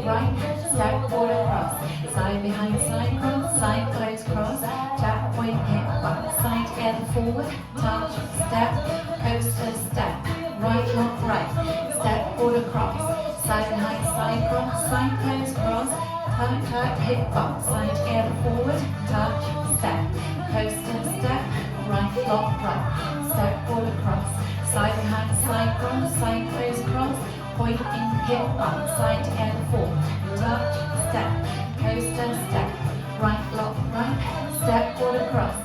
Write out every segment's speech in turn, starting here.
right, step forward across, side behind side cross, side close cross, tap, point, hip, bump, side together forward, touch, step, coaster, step, right, lock, right, step forward across, side behind side cross, side close cross, touch, touch, hip, bump, side together forward, touch, step, coaster, step, right, lock, right, step forward across, side behind side cross, side close cross, point in, hip, bump, side together forward, touch, step, coaster, step, right, lock, right, step forward across,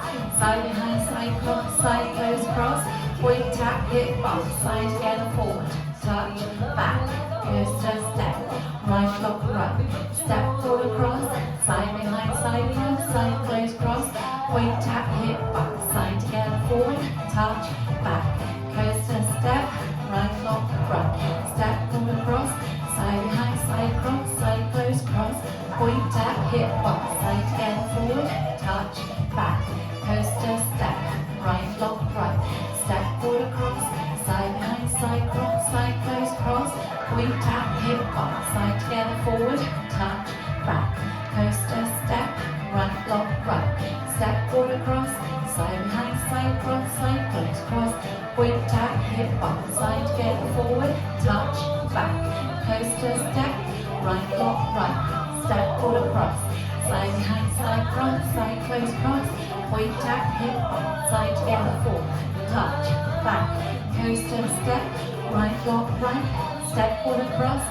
side behind side cross, side close cross, point, tap, hip, bump, side together forward, touch, back, coaster, step, right, lock, right, step forward across, side behind side cross, side close cross, point, tap, hip, bump, side together forward, touch, back, coaster, step, right, lock, right, step forward across, side behind side cross, side close cross, point, tap, hip, bump, side together forward, touch, back, coaster, step, right, lock, right, step forward across, side behind side cross, side close cross, point, tap, hip, bump, side together forward, touch, back, coaster, step, right, lock, right, step forward across, side behind side cross, side close cross, point, tap, hip, bump, side together forward, touch, back, coaster, step, right, lock, right, step forward across, side behind side cross, side close cross, point, tap, hip, bump, side together forward, touch, back, coaster, step, right, lock, right, step forward across,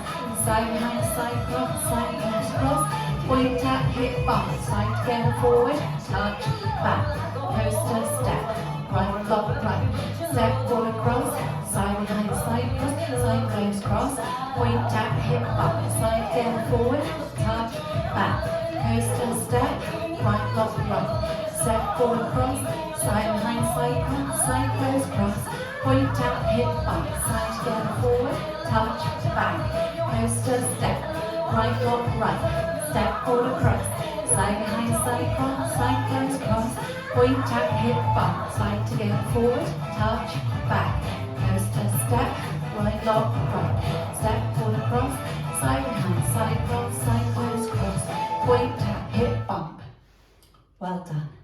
side behind side cross, side close cross, point, tap, hip, bump, side together forward, touch, back, coaster, step, right, lock, right, step forward across, side behind side cross, side close cross, point, tap, hip, bump, side together forward, touch, back, coaster, step, right, lock, right, step forward across, side behind side cross, side close cross, point, tap, hip, bump, side together forward, touch, back, coaster, step, right, lock, right, step forward across, side behind side cross, side close cross, point, tap, hip, bump, side together forward, touch, back, coaster, step, right, lock, right, step forward across, side behind side cross, side close cross, point, tap, hip, bump. Well done.